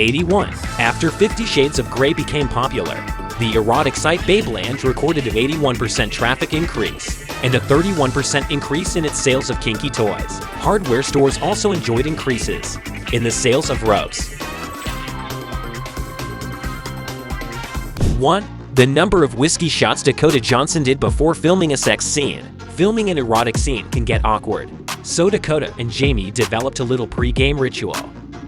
81. After 50 Shades of Grey became popular, the erotic site Babeland recorded an 81% traffic increase and a 31% increase in its sales of kinky toys. Hardware stores also enjoyed increases in the sales of robes. 1. The number of whiskey shots Dakota Johnson did before filming a sex scene. Filming an erotic scene can get awkward, so Dakota and Jamie developed a little pre-game ritual.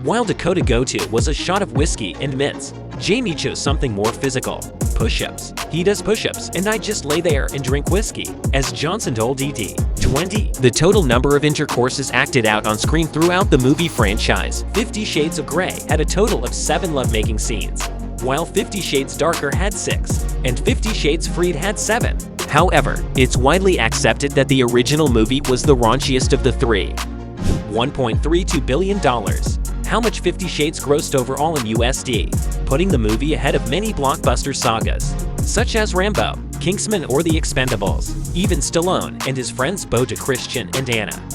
While Dakota go-to was a shot of whiskey and mints, Jamie chose something more physical: push-ups. He does push-ups, and I just lay there and drink whiskey, as Johnson told ET. 20. The total number of intercourses acted out on screen throughout the movie franchise. 50 Shades of Grey had a total of 7 lovemaking scenes, while 50 Shades Darker had 6, and 50 Shades Freed had 7. However, it's widely accepted that the original movie was the raunchiest of the three. $1.32 billion. How much 50 Shades grossed overall in USD, putting the movie ahead of many blockbuster sagas, such as Rambo, Kingsman, or The Expendables, even Stallone and his friends Boja Christian and Anna.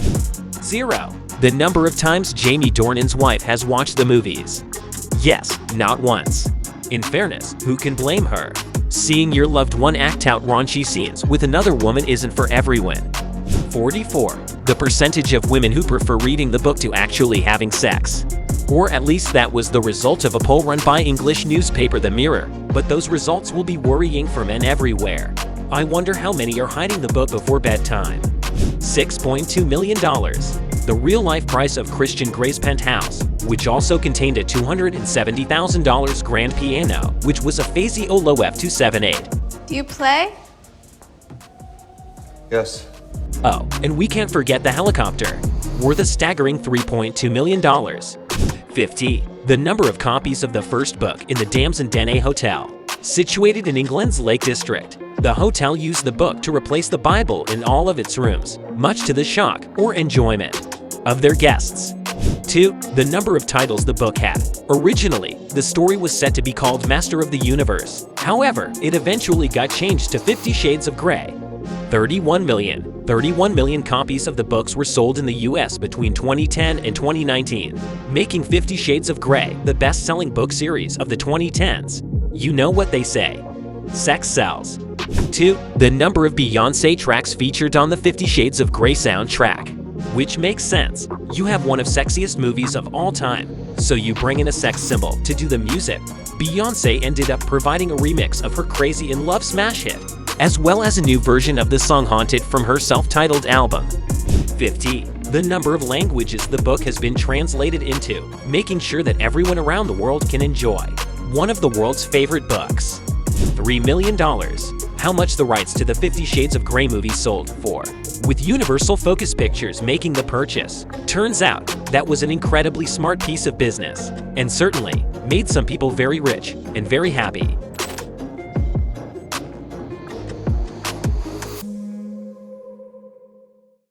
0. The number of times Jamie Dornan's wife has watched the movies. Yes, not once. In fairness, who can blame her? Seeing your loved one act out raunchy scenes with another woman isn't for everyone. 44. The percentage of women who prefer reading the book to actually having sex. Or at least that was the result of a poll run by English newspaper The Mirror, but those results will be worrying for men everywhere. I wonder how many are hiding the book before bedtime. $6.2 million. The real-life price of Christian Grey's penthouse, which also contained a $270,000 grand piano, which was a Faziolo F278. Do you play? Yes. Oh, and we can't forget the helicopter, worth a staggering $3.2 million. 50. The number of copies of the first book in the Damson Dene Hotel. Situated in England's Lake District, the hotel used the book to replace the Bible in all of its rooms, much to the shock or enjoyment of their guests. 2. The number of titles the book had. Originally, the story was set to be called Master of the Universe. However, it eventually got changed to 50 Shades of Grey. 31 million. 31 million copies of the books were sold in the US between 2010 and 2019, making 50 Shades of Grey the best-selling book series of the 2010s. You know what they say: sex sells. 2. The number of Beyoncé tracks featured on the 50 Shades of Grey soundtrack. Which makes sense. You have one of sexiest movies of all time, so you bring in a sex symbol to do the music. Beyoncé ended up providing a remix of her Crazy in Love smash hit, as well as a new version of the song Haunted from her self-titled album. 50. The number of languages the book has been translated into, making sure that everyone around the world can enjoy one of the world's favorite books. $3 million. How much the rights to the 50 Shades of Grey movie sold for, with Universal Focus Pictures making the purchase. Turns out, that was an incredibly smart piece of business, and certainly made some people very rich and very happy.